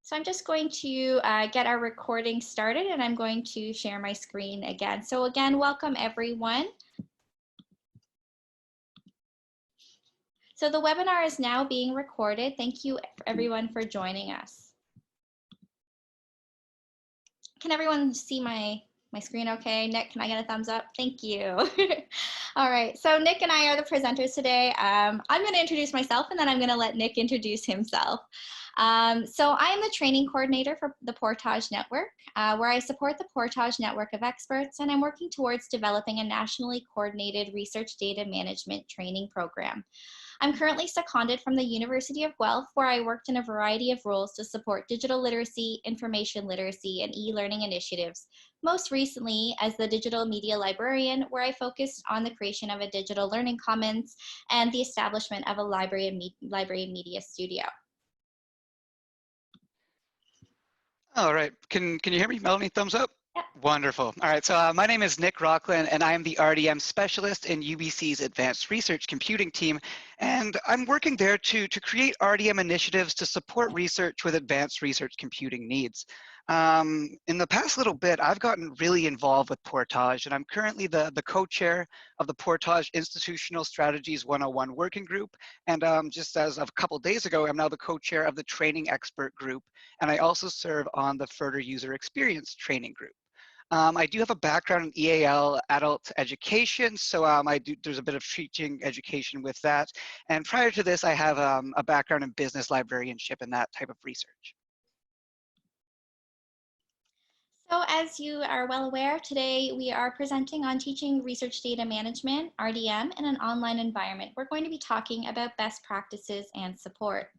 So I'm just going to get our recording started, and I'm going to share my screen again. So again, welcome everyone. So the webinar is now being recorded. Thank you everyone for joining us. Can everyone see my screen okay? Nick, can I get a thumbs up? Thank you. All right, so Nick and I are the presenters today. I'm going to introduce myself, and then I'm going to let Nick introduce himself. So I am the training coordinator for the Portage Network, where I support the Portage Network of experts, and I'm working towards developing a nationally coordinated research data management training program. I'm currently seconded from the University of Guelph, where I worked in a variety of roles to support digital literacy, information literacy, and e-learning initiatives, most recently as the digital media librarian, where I focused on the creation of a digital learning commons and the establishment of a library media studio. All right, can you hear me, Melanie? Thumbs up? Yep. Wonderful. All right, so my name is Nick Rochlin, and I am the RDM specialist in UBC's Advanced Research Computing team, and I'm working there to create RDM initiatives to support research with advanced research computing needs. In the past little bit, I've gotten really involved with Portage, and I'm currently the co-chair of the Portage Institutional Strategies 101 Working Group, and just as of a couple days ago, I'm now the co-chair of the Training Expert Group, and I also serve on the Further User Experience Training Group. I do have a background in EAL adult education, so there's a bit of teaching education with that. And prior to this, I have a background in business librarianship and that type of research. So as you are well aware, today we are presenting on teaching research data management, RDM, in an online environment. We're going to be talking about best practices and support.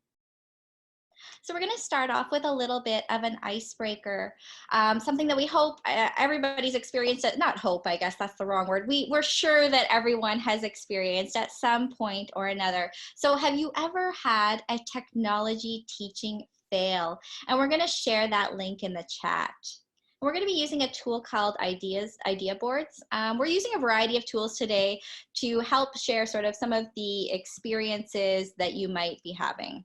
So we're going to start off with a little bit of an icebreaker, something that we hope everybody's experienced. Not hope, I guess that's the wrong word. We're sure that everyone has experienced at some point or another. So have you ever had a technology teaching fail? And we're going to share that link in the chat. We're going to be using a tool called idea boards. We're using a variety of tools today to help share sort of some of the experiences that you might be having.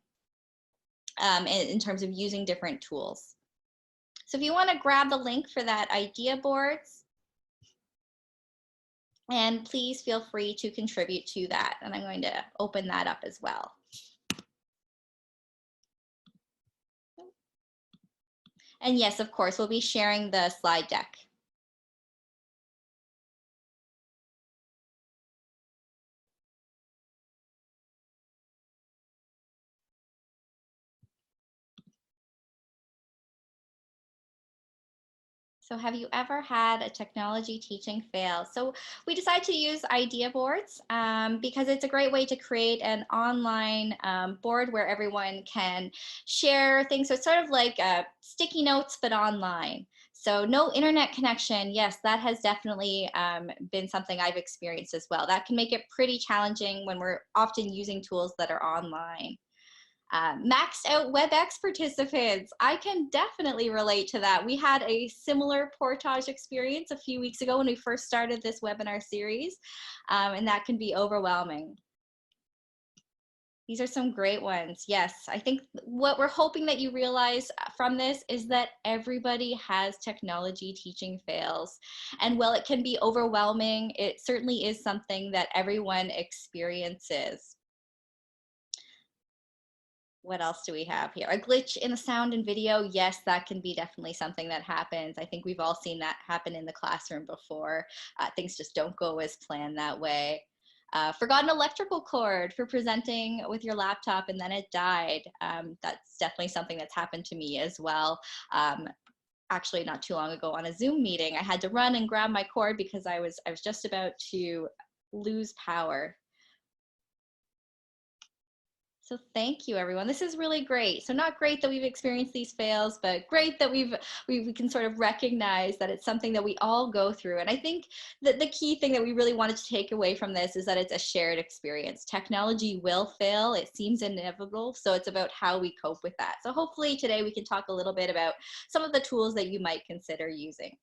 In terms of using different tools. So if you want to grab the link for that idea boards, and please feel free to contribute to that. And I'm going to open that up as well. And yes, of course, we'll be sharing the slide deck. So have you ever had a technology teaching fail? So we decided to use idea boards because it's a great way to create an online board where everyone can share things. So it's sort of like sticky notes, but online. So no internet connection. Yes, that has definitely been something I've experienced as well. That can make it pretty challenging when we're often using tools that are online. Maxed out WebEx participants. I can definitely relate to that. We had a similar Portage experience a few weeks ago when we first started this webinar series, and that can be overwhelming. These are some great ones. Yes, I think what we're hoping that you realize from this is that everybody has technology teaching fails. And while it can be overwhelming, it certainly is something that everyone experiences. What else do we have here? A glitch in the sound and video. Yes, that can be definitely something that happens. I think we've all seen that happen in the classroom before. Things just don't go as planned that way. Forgotten electrical cord for presenting with your laptop and then it died. That's definitely something that's happened to me as well. Actually, not too long ago on a Zoom meeting, I had to run and grab my cord because I was just about to lose power. So thank you, everyone. This is really great. So not great that we've experienced these fails, but great that we can sort of recognize that it's something that we all go through. And I think that the key thing that we really wanted to take away from this is that it's a shared experience. Technology will fail. It seems inevitable. So it's about how we cope with that. So hopefully today we can talk a little bit about some of the tools that you might consider using.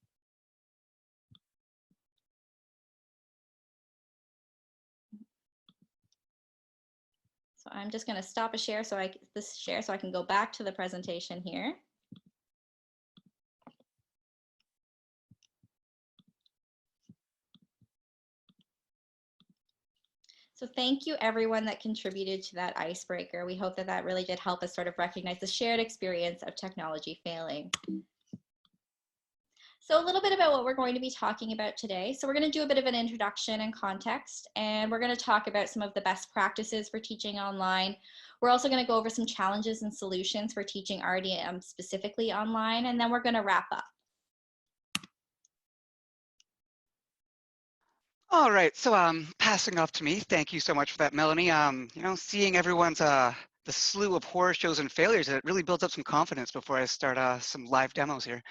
So I'm just going to stop this share so I can go back to the presentation here. So thank you everyone that contributed to that icebreaker. We hope that that really did help us sort of recognize the shared experience of technology failing. So a little bit about what we're going to be talking about today. So we're going to do a bit of an introduction and context, and we're going to talk about some of the best practices for teaching online. We're also going to go over some challenges and solutions for teaching RDM specifically online, and then we're going to wrap up. All right, so passing off to me. Thank you so much for that, Melanie. Seeing everyone's the slew of horror shows and failures, it really builds up some confidence before I start some live demos here.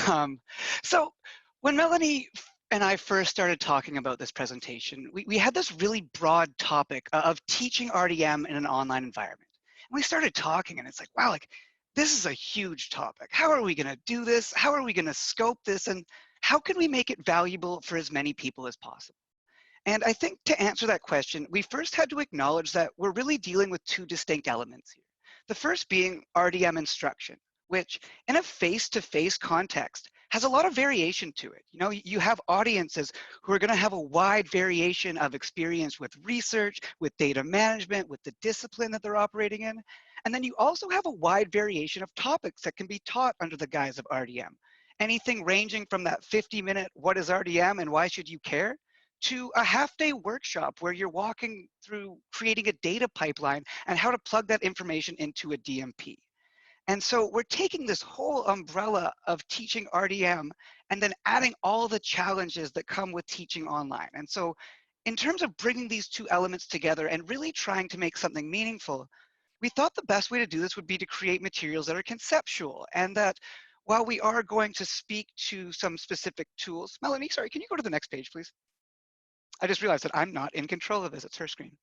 Um, so when Melanie and I first started talking about this presentation, we had this really broad topic of teaching RDM in an online environment. And we started talking and it's like, wow, like this is a huge topic. How are we gonna do this? How are we gonna scope this? And how can we make it valuable for as many people as possible? And I think to answer that question, we first had to acknowledge that we're really dealing with two distinct elements here. The first being RDM instruction, which in a face-to-face context has a lot of variation to it. You know, you have audiences who are going to have a wide variation of experience with research, with data management, with the discipline that they're operating in. And then you also have a wide variation of topics that can be taught under the guise of RDM. Anything ranging from that 50-minute, what is RDM and why should you care? To a half-day workshop where you're walking through creating a data pipeline and how to plug that information into a DMP. And so we're taking this whole umbrella of teaching RDM and then adding all the challenges that come with teaching online. And so in terms of bringing these two elements together and really trying to make something meaningful, we thought the best way to do this would be to create materials that are conceptual and that while we are going to speak to some specific tools, Melanie, sorry, can you go to the next page, please? I just realized that I'm not in control of this, it's her screen.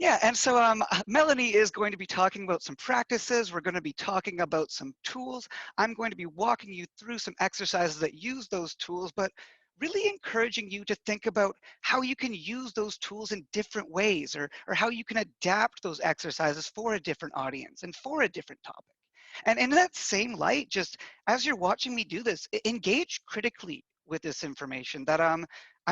Yeah, and so Melanie is going to be talking about some practices. We're going to be talking about some tools. I'm going to be walking you through some exercises that use those tools, but really encouraging you to think about how you can use those tools in different ways or how you can adapt those exercises for a different audience and for a different topic. And in that same light, just as you're watching me do this, engage critically with this information that I'm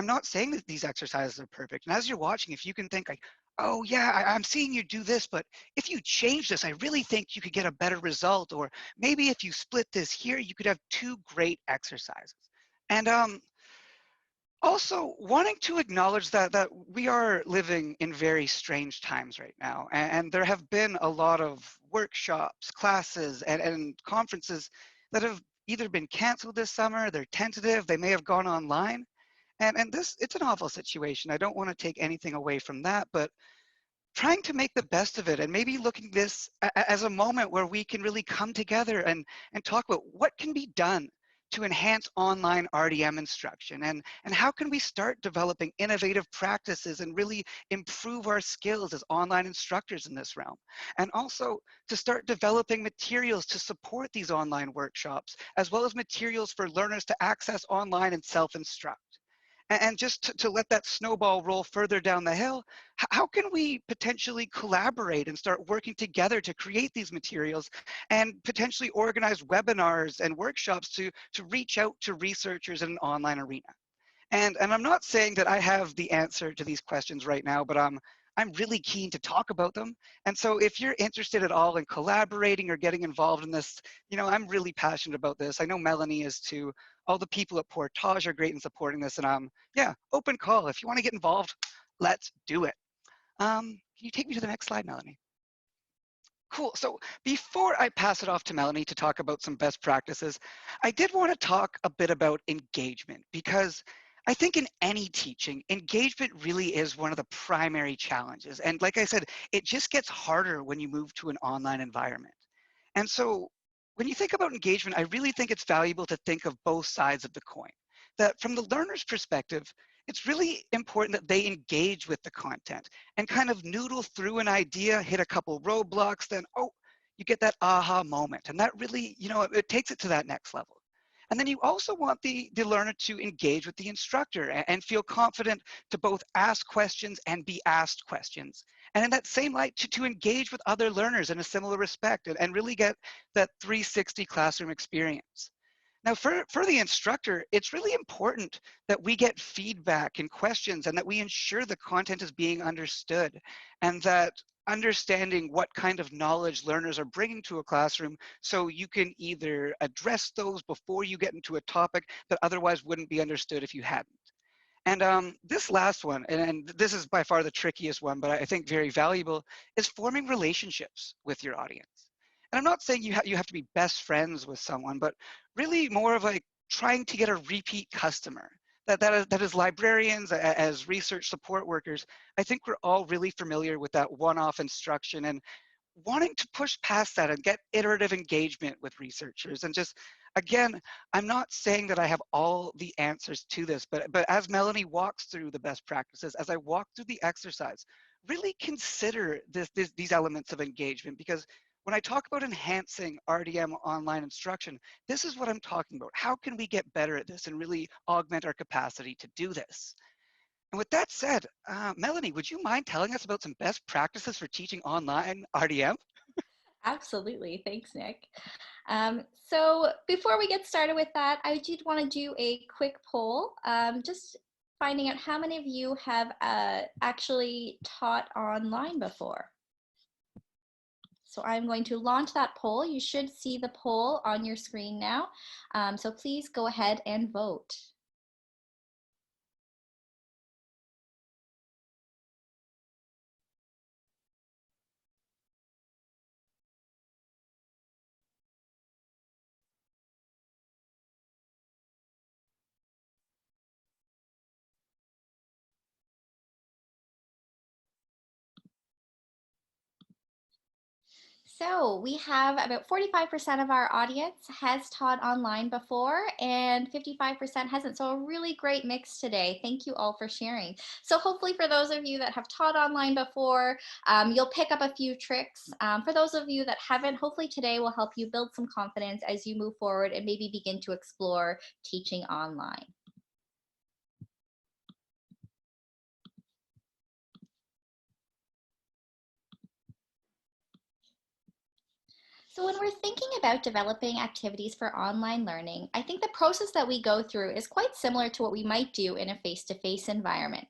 not saying that these exercises are perfect. And as you're watching, if you can think like, oh yeah, I'm seeing you do this, but if you change this, I really think you could get a better result. Or maybe if you split this here, you could have two great exercises. And also wanting to acknowledge that we are living in very strange times right now. And there have been a lot of workshops, classes, and conferences that have either been canceled this summer, they're tentative, they may have gone online. And this, it's an awful situation. I don't want to take anything away from that, but trying to make the best of it and maybe looking at this as a moment where we can really come together and talk about what can be done to enhance online RDM instruction and how can we start developing innovative practices and really improve our skills as online instructors in this realm. And also to start developing materials to support these online workshops, as well as materials for learners to access online and self-instruct. And just to let that snowball roll further down the hill, how can we potentially collaborate and start working together to create these materials and potentially organize webinars and workshops to reach out to researchers in an online arena? And I'm not saying that I have the answer to these questions right now, but I'm really keen to talk about them. And so if you're interested at all in collaborating or getting involved in this, you know, I'm really passionate about this. I know Melanie is too. All the people at Portage are great in supporting this. And yeah, open call. If you want to get involved, let's do it. Can you take me to the next slide, Melanie? Cool. So before I pass it off to Melanie to talk about some best practices, I did want to talk a bit about engagement because I think in any teaching, engagement really is one of the primary challenges. And like I said, it just gets harder when you move to an online environment. And so when you think about engagement, I really think it's valuable to think of both sides of the coin. That from the learner's perspective, it's really important that they engage with the content and kind of noodle through an idea, hit a couple roadblocks, then, oh, you get that aha moment. And that really, you know, it takes it to that next level. And then you also want the learner to engage with the instructor and feel confident to both ask questions and be asked questions. And in that same light, to engage with other learners in a similar respect and really get that 360 classroom experience. Now, for the instructor, it's really important that we get feedback and questions and that we ensure the content is being understood and that understanding what kind of knowledge learners are bringing to a classroom so you can either address those before you get into a topic that otherwise wouldn't be understood if you hadn't. And this last one, and this is by far the trickiest one, but I think very valuable, is forming relationships with your audience. And I'm not saying you have to be best friends with someone, but really more of like trying to get a repeat customer. That is librarians, as research support workers, I think we're all really familiar with that one-off instruction and wanting to push past that and get iterative engagement with researchers. And just, again, I'm not saying that I have all the answers to this, but as Melanie walks through the best practices, as I walk through the exercise, really consider these elements of engagement, because when I talk about enhancing RDM online instruction, this is what I'm talking about. How can we get better at this and really augment our capacity to do this? And with that said, Melanie, would you mind telling us about some best practices for teaching online RDM? Absolutely. Thanks, Nick. So before we get started with that, I did want to do a quick poll, just finding out how many of you have actually taught online before. So I'm going to launch that poll. You should see the poll on your screen now. So please go ahead and vote. So we have about 45% of our audience has taught online before and 55% hasn't. So a really great mix today. Thank you all for sharing. So hopefully for those of you that have taught online before, you'll pick up a few tricks. For those of you that haven't, hopefully today will help you build some confidence as you move forward and maybe begin to explore teaching online. So when we're thinking about developing activities for online learning, I think the process that we go through is quite similar to what we might do in a face-to-face environment.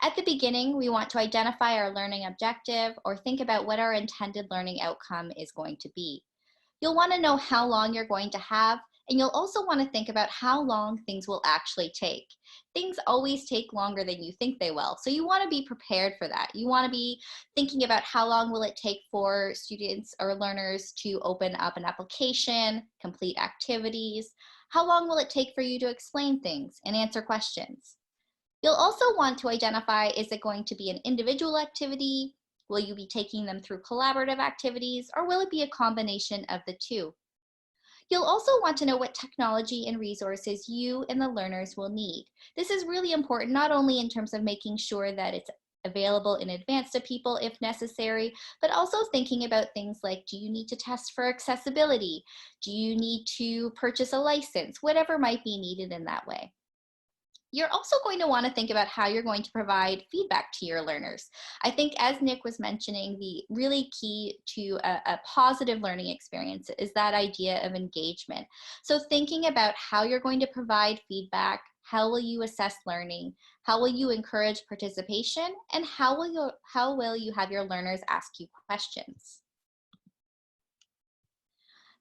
At the beginning, we want to identify our learning objective or think about what our intended learning outcome is going to be. You'll want to know how long you're going to have, and you'll also want to think about how long things will actually take. Things always take longer than you think they will, so you want to be prepared for that. You want to be thinking about how long will it take for students or learners to open up an application, complete activities. How long will it take for you to explain things and answer questions? You'll also want to identify, is it going to be an individual activity? Will you be taking them through collaborative activities, or will it be a combination of the two? You'll also want to know what technology and resources you and the learners will need. This is really important, not only in terms of making sure that it's available in advance to people if necessary, but also thinking about things like, do you need to test for accessibility? Do you need to purchase a license? Whatever might be needed in that way. You're also going to want to think about how you're going to provide feedback to your learners. I think, as Nick was mentioning, the really key to a positive learning experience is that idea of engagement. So thinking about how you're going to provide feedback, how will you assess learning, how will you encourage participation, and how will you have your learners ask you questions.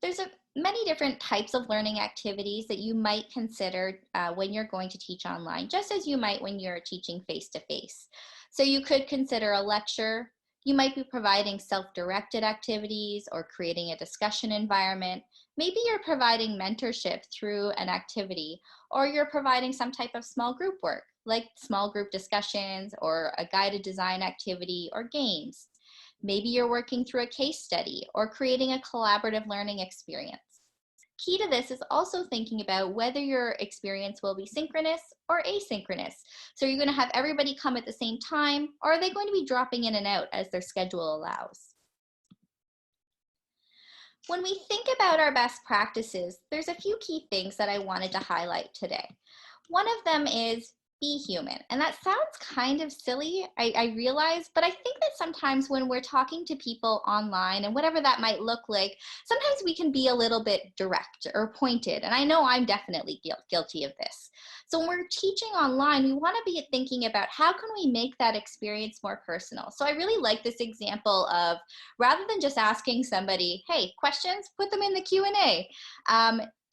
There's many different types of learning activities that you might consider when you're going to teach online, just as you might when you're teaching face-to-face. So you could consider a lecture. You might be providing self-directed activities or creating a discussion environment. Maybe you're providing mentorship through an activity, or you're providing some type of small group work, like small group discussions or a guided design activity or games. Maybe you're working through a case study or creating a collaborative learning experience. Key to this is also thinking about whether your experience will be synchronous or asynchronous. So you're going to have everybody come at the same time, or are they going to be dropping in and out as their schedule allows? When we think about our best practices, there's a few key things that I wanted to highlight today. One of them is be human. And that sounds kind of silly, I realize, but I think that sometimes when we're talking to people online and whatever that might look like, sometimes we can be a little bit direct or pointed. And I know I'm definitely guilty of this. So when we're teaching online, we want to be thinking about how can we make that experience more personal. So I really like this example of, rather than just asking somebody, hey, questions, put them in the Q&A.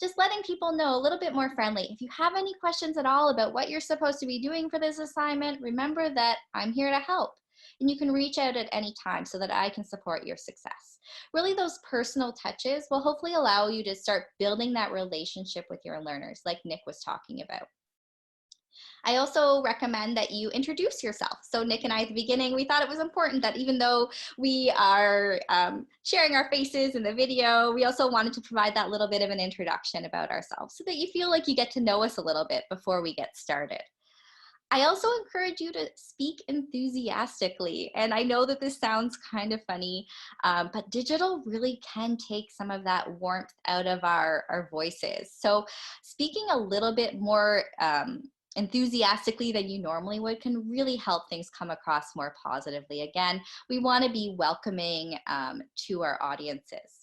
Just letting people know a little bit more friendly. If you have any questions at all about what you're supposed to be doing for this assignment, remember that I'm here to help. And you can reach out at any time so that I can support your success. Really, those personal touches will hopefully allow you to start building that relationship with your learners, like Nick was talking about. I also recommend that you introduce yourself. So Nick and I at the beginning, we thought it was important that even though we are sharing our faces in the video, we also wanted to provide that little bit of an introduction about ourselves so that you feel like you get to know us a little bit before we get started. I also encourage you to speak enthusiastically. And I know that this sounds kind of funny, but digital really can take some of that warmth out of our voices. So speaking a little bit more enthusiastically than you normally would can really help things come across more positively. Again, we want to be welcoming to our audiences.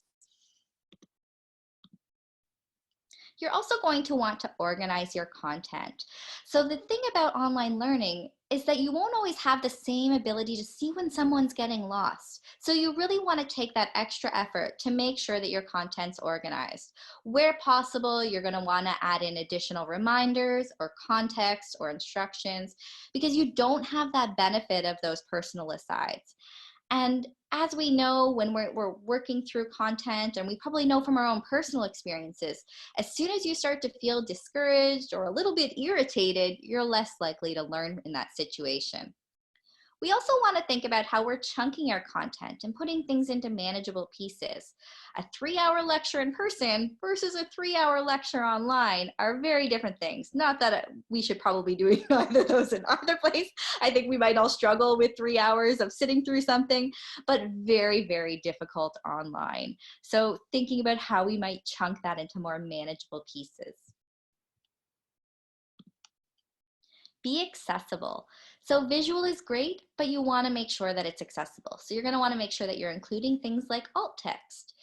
You're also going to want to organize your content. So the thing about online learning is that you won't always have the same ability to see when someone's getting lost. So you really want to take that extra effort to make sure that your content's organized. Where possible, you're going to want to add in additional reminders or context or instructions because you don't have that benefit of those personal asides. And as we know, when we're working through content, and we probably know from our own personal experiences, as soon as you start to feel discouraged or a little bit irritated, you're less likely to learn in that situation. We also want to think about how we're chunking our content and putting things into manageable pieces. A 3-hour lecture in person versus a 3-hour lecture online are very different things. Not that we should probably be doing either of those in either place. I think we might all struggle with 3 hours of sitting through something, but very, very difficult online. So thinking about how we might chunk that into more manageable pieces. Be accessible. So visual is great, but you want to make sure that it's accessible. So you're going to want to make sure that you're including things like alt text.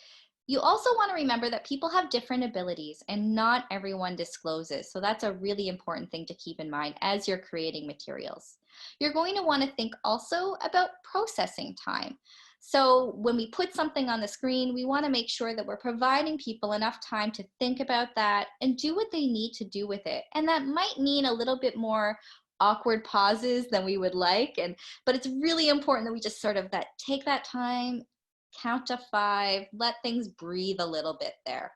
You also want to remember that people have different abilities and not everyone discloses. So that's a really important thing to keep in mind as you're creating materials. You're going to want to think also about processing time. So when we put something on the screen, we want to make sure that we're providing people enough time to think about that and do what they need to do with it. And that might mean a little bit more awkward pauses than we would like. But it's really important that we just sort of take that time, count to 5, let things breathe a little bit there.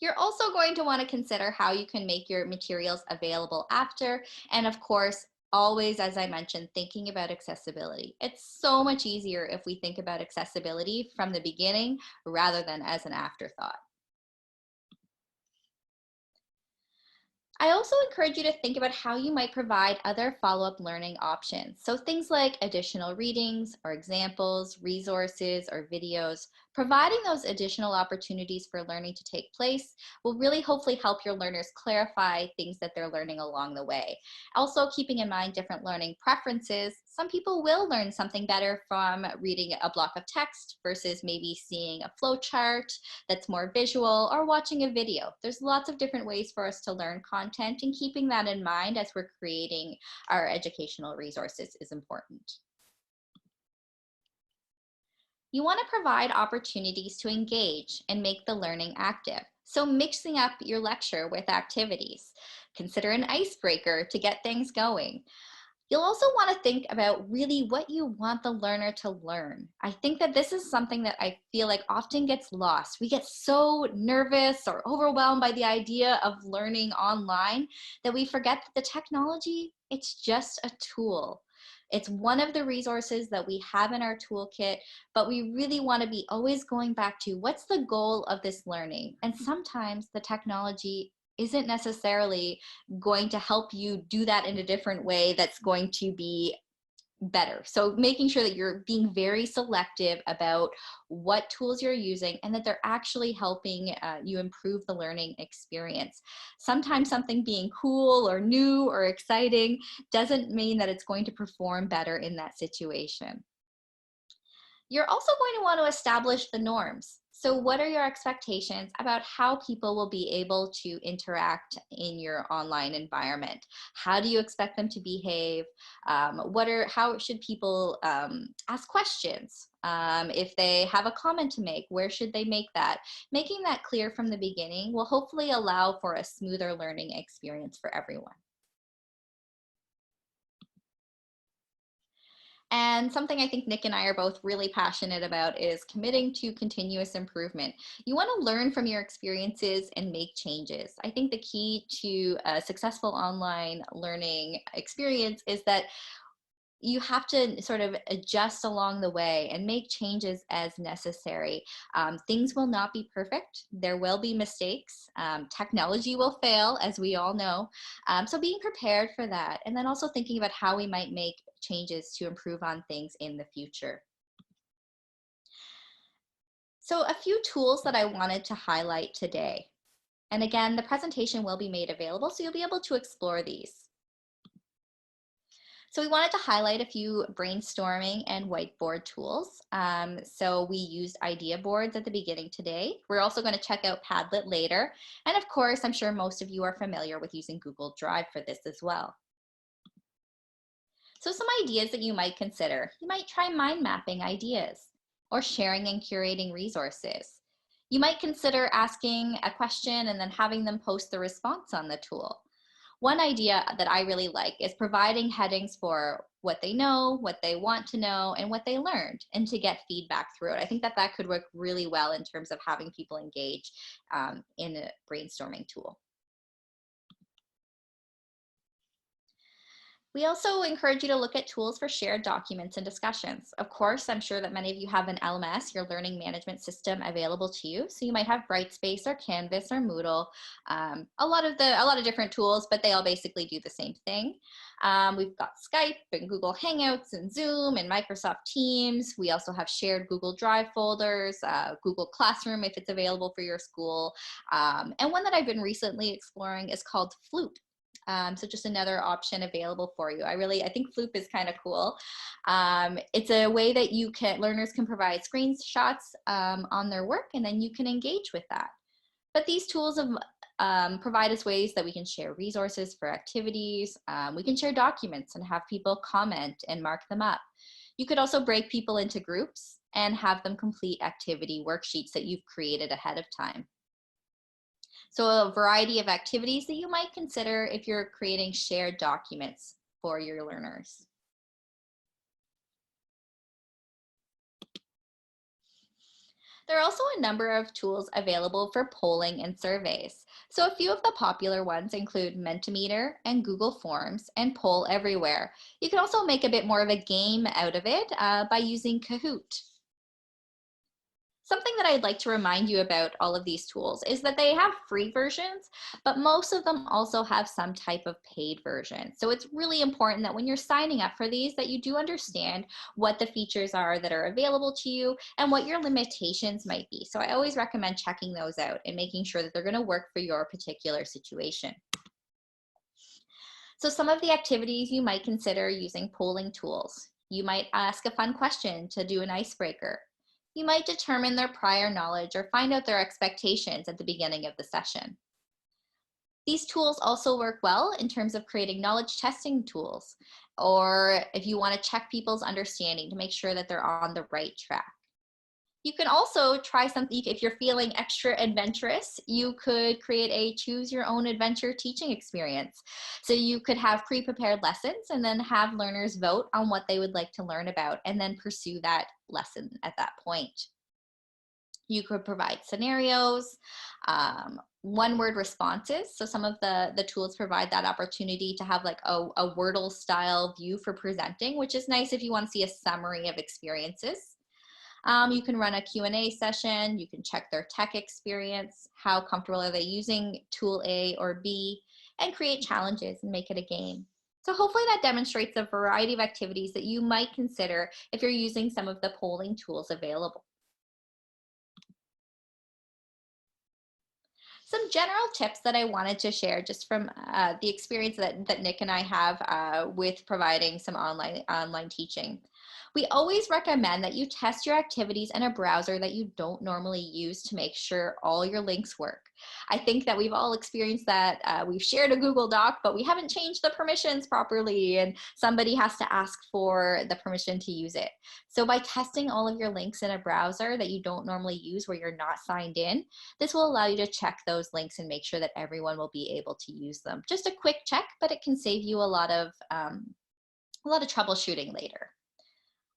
You're also going to want to consider how you can make your materials available after, and of course, always, as I mentioned, thinking about accessibility. It's so much easier if we think about accessibility from the beginning rather than as an afterthought. I also encourage you to think about how you might provide other follow-up learning options. So things like additional readings or examples, resources, or videos. Providing those additional opportunities for learning to take place will really hopefully help your learners clarify things that they're learning along the way. Also, keeping in mind different learning preferences. Some people will learn something better from reading a block of text versus maybe seeing a flow chart that's more visual or watching a video. There's lots of different ways for us to learn content, and keeping that in mind as we're creating our educational resources is important. You want to provide opportunities to engage and make the learning active. So mixing up your lecture with activities. Consider an icebreaker to get things going. You'll also want to think about really what you want the learner to learn. I think that this is something that I feel like often gets lost. We get so nervous or overwhelmed by the idea of learning online that we forget that the technology, it's just a tool. It's one of the resources that we have in our toolkit, but we really want to be always going back to what's the goal of this learning. And sometimes the technology isn't necessarily going to help you do that in a different way that's going to be better. So making sure that you're being very selective about what tools you're using and that they're actually helping you improve the learning experience. Sometimes something being cool or new or exciting doesn't mean that it's going to perform better in that situation. You're also going to want to establish the norms. So what are your expectations about how people will be able to interact in your online environment? How do you expect them to behave? How should people ask questions? If they have a comment to make, where should they make that? Making that clear from the beginning will hopefully allow for a smoother learning experience for everyone. And something I think Nick and I are both really passionate about is committing to continuous improvement. You want to learn from your experiences and make changes. I think the key to a successful online learning experience is that you have to sort of adjust along the way and make changes as necessary. Things will not be perfect. There will be mistakes. Technology will fail, as we all know. So being prepared for that, and then also thinking about how we might make changes to improve on things in the future. So a few tools that I wanted to highlight today. And again, the presentation will be made available, so you'll be able to explore these. So we wanted to highlight a few brainstorming and whiteboard tools. So we used idea boards at the beginning today. We're also going to check out Padlet later. And of course, I'm sure most of you are familiar with using Google Drive for this as well. So some ideas that you might consider. You might try mind mapping ideas or sharing and curating resources. You might consider asking a question and then having them post the response on the tool. One idea that I really like is providing headings for what they know, what they want to know, and what they learned, and to get feedback through it. I think that that could work really well in terms of having people engage in a brainstorming tool. We also encourage you to look at tools for shared documents and discussions. Of course, I'm sure that many of you have an LMS, your learning management system, available to you. So you might have Brightspace or Canvas or Moodle, a lot of different tools, but they all basically do the same thing. We've got Skype and Google Hangouts and Zoom and Microsoft Teams. We also have shared Google Drive folders, Google Classroom if it's available for your school. And one that I've been recently exploring is called Floop. So just another option available for you. I think Floop is kind of cool. It's a way that learners can provide screenshots on their work, and then you can engage with that. But these tools provide us ways that we can share resources for activities. We can share documents and have people comment and mark them up. You could also break people into groups and have them complete activity worksheets that you've created ahead of time. So a variety of activities that you might consider if you're creating shared documents for your learners. There are also a number of tools available for polling and surveys. So a few of the popular ones include Mentimeter and Google Forms and Poll Everywhere. You can also make a bit more of a game out of it by using Kahoot. Something that I'd like to remind you about all of these tools is that they have free versions, but most of them also have some type of paid version. So it's really important that when you're signing up for these, that you do understand what the features are that are available to you and what your limitations might be. So I always recommend checking those out and making sure that they're going to work for your particular situation. So some of the activities you might consider using polling tools. You might ask a fun question to do an icebreaker. You might determine their prior knowledge or find out their expectations at the beginning of the session. These tools also work well in terms of creating knowledge testing tools, or if you want to check people's understanding to make sure that they're on the right track. You can also try something, if you're feeling extra adventurous, you could create a choose your own adventure teaching experience. So you could have pre-prepared lessons and then have learners vote on what they would like to learn about and then pursue that lesson at that point. You could provide scenarios, one-word responses. So some of the tools provide that opportunity to have like a Wordle style view for presenting, which is nice if you want to see a summary of experiences. You can run a Q&A session, you can check their tech experience, how comfortable are they using tool A or B, and create challenges and make it a game. So hopefully that demonstrates a variety of activities that you might consider if you're using some of the polling tools available. Some general tips that I wanted to share just from the experience that Nick and I have with providing some online teaching. We always recommend that you test your activities in a browser that you don't normally use to make sure all your links work. I think that we've all experienced that. We've shared a Google Doc, but we haven't changed the permissions properly, and somebody has to ask for the permission to use it. So by testing all of your links in a browser that you don't normally use where you're not signed in, this will allow you to check those links and make sure that everyone will be able to use them. Just a quick check, but it can save you a lot of troubleshooting later.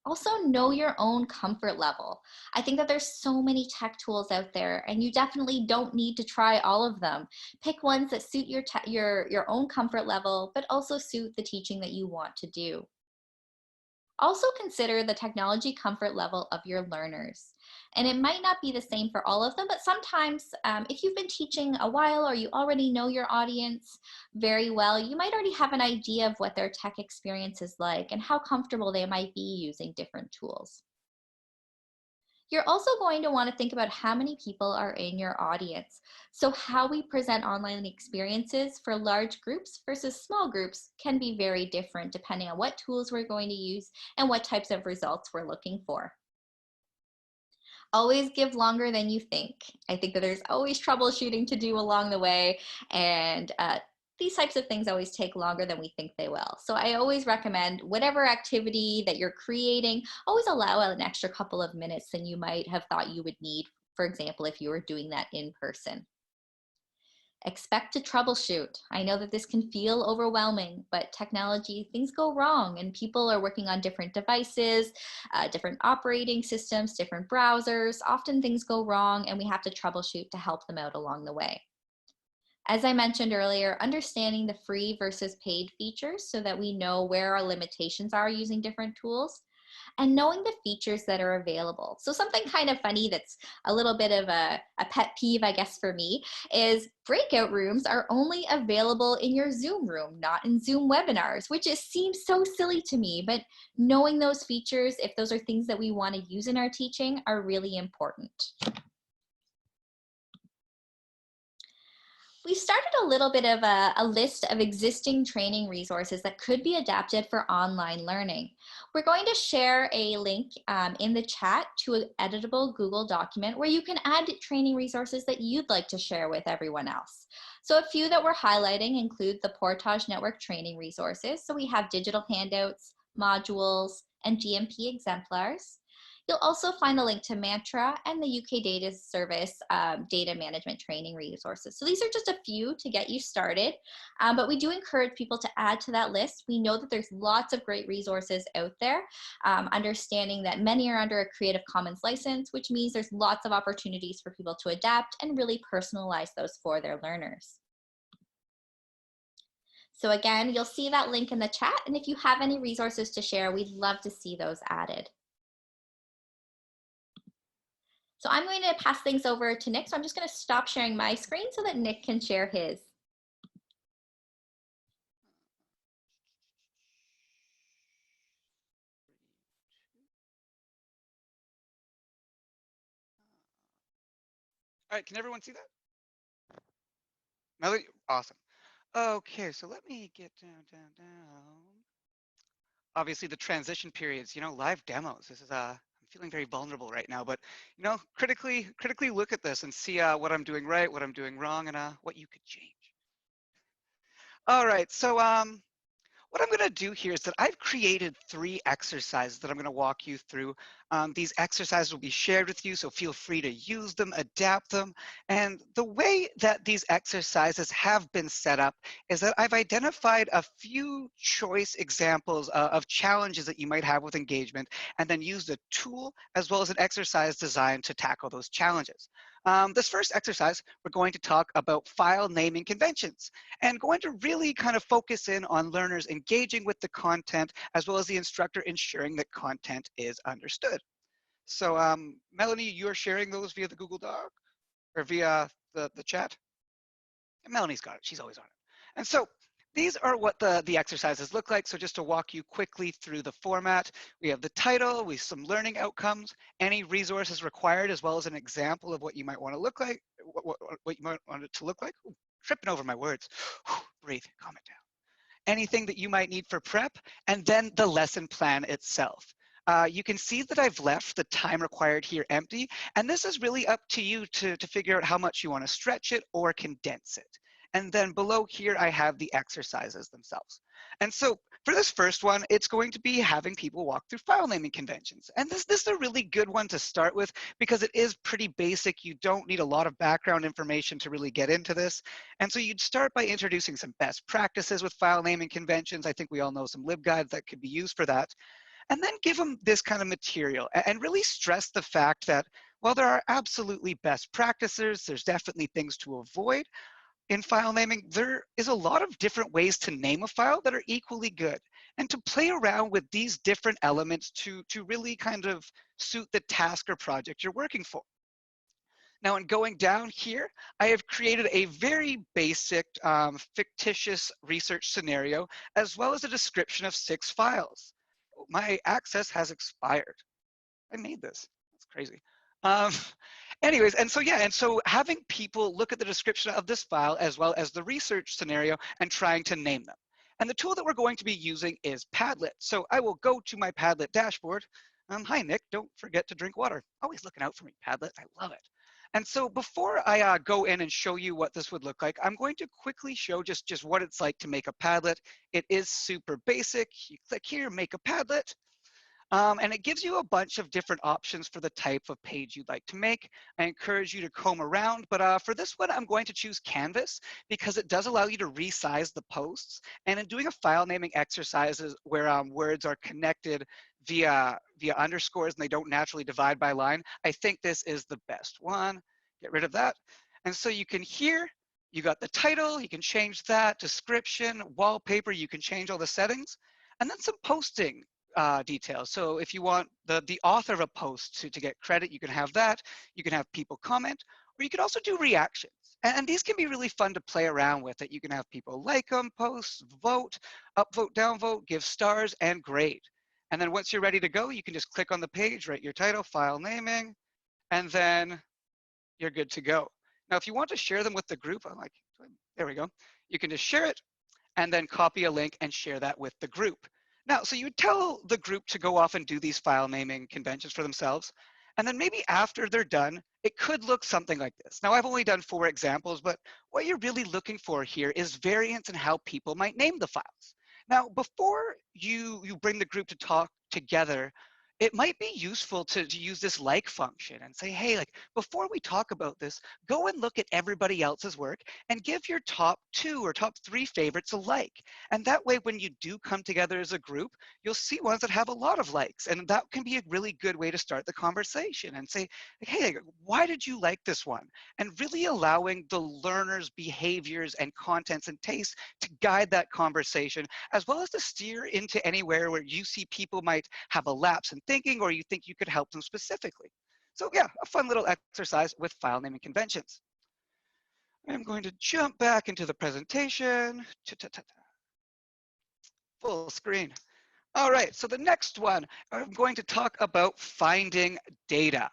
Also, know your own comfort level. I think that there's so many tech tools out there, and you definitely don't need to try all of them. Pick ones that suit your own comfort level, but also suit the teaching that you want to do. Also consider the technology comfort level of your learners. And it might not be the same for all of them, but sometimes if you've been teaching a while or you already know your audience very well, you might already have an idea of what their tech experience is like and how comfortable they might be using different tools. You're also going to want to think about how many people are in your audience. So how we present online experiences for large groups versus small groups can be very different depending on what tools we're going to use and what types of results we're looking for. Always give longer than you think. I think that there's always troubleshooting to do along the way, and these types of things always take longer than we think they will. So I always recommend whatever activity that you're creating, always allow an extra couple of minutes than you might have thought you would need, for example, if you were doing that in person. Expect to troubleshoot. I know that this can feel overwhelming, but technology, things go wrong, and people are working on different devices, different operating systems, different browsers. Often things go wrong, and we have to troubleshoot to help them out along the way. As I mentioned earlier, understanding the free versus paid features so that we know where our limitations are using different tools, and knowing the features that are available. So something kind of funny that's a little bit of a pet peeve, I guess, for me is breakout rooms are only available in your Zoom room, not in Zoom webinars, which just seems so silly to me. But knowing those features, if those are things that we want to use in our teaching, are really important. We started a little bit of a list of existing training resources that could be adapted for online learning. We're going to share a link in the chat to an editable Google document where you can add training resources that you'd like to share with everyone else. So a few that we're highlighting include the Portage Network training resources. So we have digital handouts, modules, and DMP exemplars. You'll also find the link to Mantra and the UK Data Service data management training resources. So these are just a few to get you started, but we do encourage people to add to that list. We know that there's lots of great resources out there, understanding that many are under a Creative Commons license, which means there's lots of opportunities for people to adapt and really personalize those for their learners. So again, you'll see that link in the chat, and if you have any resources to share, we'd love to see those added. So I'm going to pass things over to Nick. So I'm just going to stop sharing my screen so that Nick can share his. All right, can everyone see that? Melanie, awesome. Okay, so let me get down. Obviously, the transition periods, live demos. This is I'm feeling very vulnerable right now, but critically look at this and see what I'm doing right, what I'm doing wrong, and what you could change. All right, so what I'm going to do here is that I've created 3 exercises that I'm going to walk you through. These exercises will be shared with you, so feel free to use them, adapt them. And the way that these exercises have been set up is that I've identified a few choice examples of challenges that you might have with engagement, and then used a tool as well as an exercise designed to tackle those challenges. This first exercise, we're going to talk about file naming conventions and going to really kind of focus in on learners engaging with the content as well as the instructor ensuring that content is understood. So Melanie, you're sharing those via the Google Doc or via the chat? And Melanie's got it, she's always on it. And so these are what the exercises look like. So just to walk you quickly through the format, we have the title, we have some learning outcomes, any resources required, as well as an example of what you might want to look like, what you might want it to look like. Ooh, tripping over my words. Breathe, calm it down. Anything that you might need for prep, and then the lesson plan itself. You can see that I've left the time required here empty, and this is really up to you to figure out how much you want to stretch it or condense it. And then below here, I have the exercises themselves. And so for this first one, it's going to be having people walk through file naming conventions. And this is a really good one to start with because it is pretty basic. You don't need a lot of background information to really get into this. And so you'd start by introducing some best practices with file naming conventions. I think we all know some libguides that could be used for that. And then give them this kind of material and really stress the fact that while there are absolutely best practices, there's definitely things to avoid. In file naming, there is a lot of different ways to name a file that are equally good, and to play around with these different elements to really kind of suit the task or project you're working for. Now, in going down here, I have created a very basic fictitious research scenario, as well as a description of 6 files. My access has expired. I made this. That's crazy. Um, Anyways, and so yeah, and so having people look at the description of this file as well as the research scenario and trying to name them. And the tool that we're going to be using is Padlet. So I will go to my Padlet dashboard. Hi, Nick, don't forget to drink water. Always looking out for me, Padlet, I love it. And so before I go in and show you what this would look like, I'm going to quickly show just what it's like to make a Padlet. It is super basic. You click here, make a Padlet. And it gives you a bunch of different options for the type of page you'd like to make. I encourage you to comb around, but for this one, I'm going to choose Canvas because it does allow you to resize the posts. And in doing a file naming exercises where words are connected via underscores and they don't naturally divide by line, I think this is the best one. Get rid of that. And so you can here, you got the title, you can change that, description, wallpaper, you can change all the settings, and then some posting details. So if you want the author of a post to get credit, you can have that. You can have people comment, or you can also do reactions. And these can be really fun to play around with. That you can have people like them, posts, vote, upvote, downvote, give stars, and grade. And then once you're ready to go, you can just click on the page, write your title, file naming, and then you're good to go. Now, if you want to share them with the group, there we go. You can just share it and then copy a link and share that with the group. Now, so you would tell the group to go off and do these file naming conventions for themselves. And then maybe after they're done, it could look something like this. Now, I've only done 4 examples, but what you're really looking for here is variance in how people might name the files. Now, before you bring the group to talk together, it might be useful to use this like function and say, hey, like before we talk about this, go and look at everybody else's work and give your top 2 or top 3 favorites a like. And that way, when you do come together as a group, you'll see ones that have a lot of likes. And that can be a really good way to start the conversation and say, hey, why did you like this one? And really allowing the learner's behaviors and contents and tastes to guide that conversation, as well as to steer into anywhere where you see people might have a lapse in thinking or you think you could help them specifically. So yeah, a fun little exercise with file naming conventions. I'm going to jump back into the presentation. Full screen. All right, so the next one, I'm going to talk about finding data.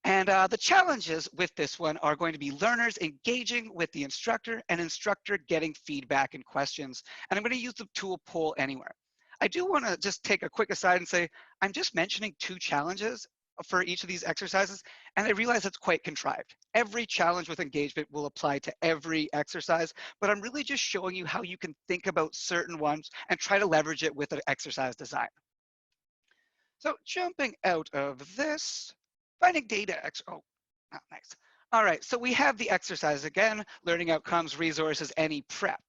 And the challenges with this one are going to be learners engaging with the instructor and instructor getting feedback and questions. And I'm going to use the tool Poll Anywhere. I do want to just take a quick aside and say, I'm just mentioning 2 challenges for each of these exercises, and I realize it's quite contrived. Every challenge with engagement will apply to every exercise, but I'm really just showing you how you can think about certain ones and try to leverage it with an exercise design. So jumping out of this, finding data, oh, nice. All right, so we have the exercise again, learning outcomes, resources, any prep.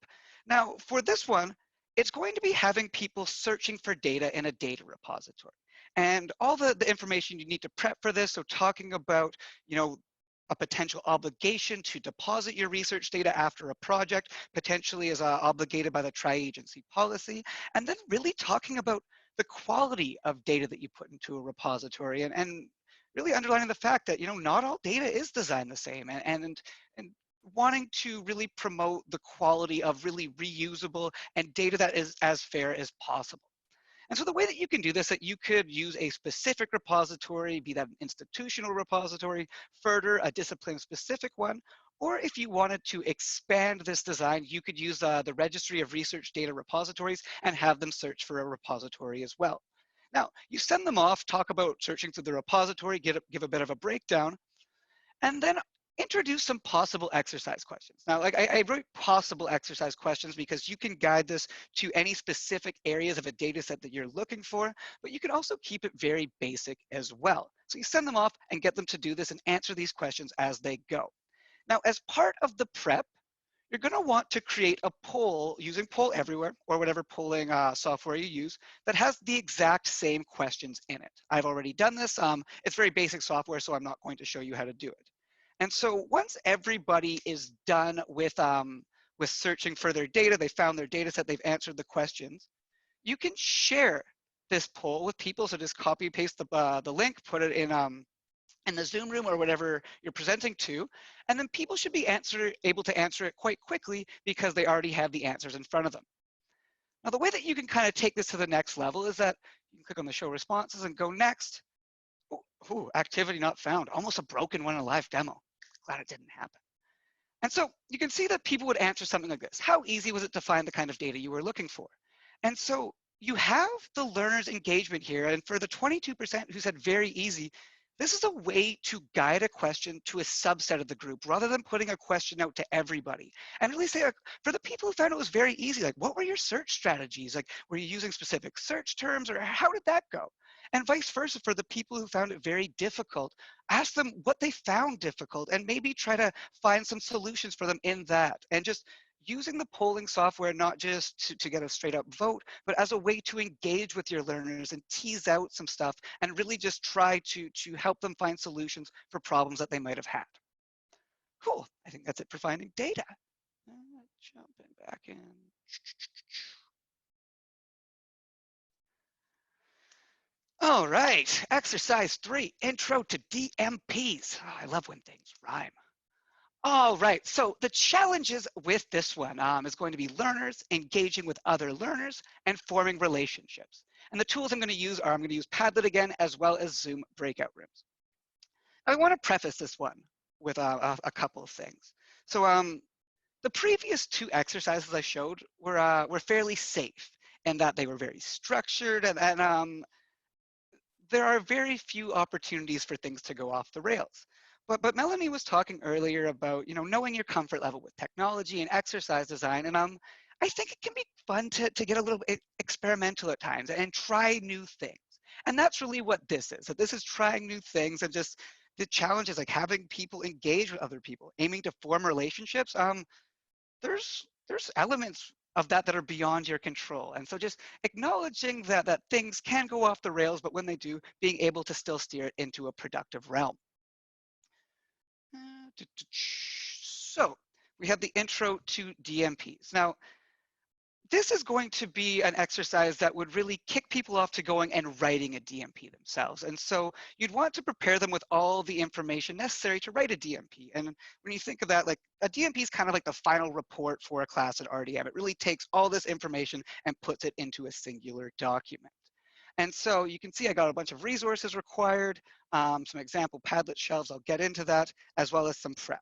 Now for this one, it's going to be having people searching for data in a data repository. And all the information you need to prep for this, so talking about, a potential obligation to deposit your research data after a project, potentially as obligated by the tri-agency policy, and then really talking about the quality of data that you put into a repository and really underlining the fact that, not all data is designed the same and wanting to really promote the quality of really reusable and data that is as fair as possible. And so the way that you can do this, that you could use a specific repository, be that an institutional repository, further a discipline-specific one, or if you wanted to expand this design, you could use the Registry of Research Data Repositories and have them search for a repository as well. Now, you send them off, talk about searching through the repository, give a bit of a breakdown, and then introduce some possible exercise questions. Now, like I wrote possible exercise questions because you can guide this to any specific areas of a data set that you're looking for, but you can also keep it very basic as well. So you send them off and get them to do this and answer these questions as they go. Now, as part of the prep, you're going to want to create a poll using Poll Everywhere or whatever polling software you use that has the exact same questions in it. I've already done this. It's very basic software, so I'm not going to show you how to do it. And so once everybody is done with searching for their data, they found their data set, they've answered the questions, you can share this poll with people. So just copy paste the link, put it in the Zoom room or whatever you're presenting to, and then people should be able to answer it quite quickly because they already have the answers in front of them. Now, the way that you can kind of take this to the next level is that you can click on the show responses and go next. Ooh, activity not found, almost a broken one in a live demo. Glad it didn't happen. And so you can see that people would answer something like this. How easy was it to find the kind of data you were looking for? And so you have the learner's engagement here. And for the 22% who said very easy, this is a way to guide a question to a subset of the group rather than putting a question out to everybody. And really say, like, for the people who found it was very easy, like, what were your search strategies? Like, were you using specific search terms, or how did that go? And vice versa, for the people who found it very difficult, ask them what they found difficult and maybe try to find some solutions for them in that. And just using the polling software, not just to get a straight up vote, but as a way to engage with your learners and tease out some stuff and really just try to help them find solutions for problems that they might have had. Cool, I think that's it for finding data. Jumping back in. All right, exercise 3, intro to DMPs. Oh, I love when things rhyme. All right, so the challenges with this one is going to be learners engaging with other learners and forming relationships. And the tools I'm going to use are, I'm going to use Padlet again, as well as Zoom breakout rooms. I want to preface this one with a couple of things. So the previous 2 exercises I showed were fairly safe in that they were very structured and there are very few opportunities for things to go off the rails. But Melanie was talking earlier about, knowing your comfort level with technology and exercise design. And I think it can be fun to get a little bit experimental at times and try new things. And that's really what this is. So this is trying new things, and just the challenge is like having people engage with other people, aiming to form relationships. There's elements of that are beyond your control. And so just acknowledging that things can go off the rails, but when they do, being able to still steer it into a productive realm. So we have the intro to DMPs. Now, this is going to be an exercise that would really kick people off to going and writing a DMP themselves. And so you'd want to prepare them with all the information necessary to write a DMP. And when you think of that, like a DMP is kind of like the final report for a class at RDM. It really takes all this information and puts it into a singular document. And so you can see I got a bunch of resources required, some example Padlet shelves, I'll get into that, as well as some prep.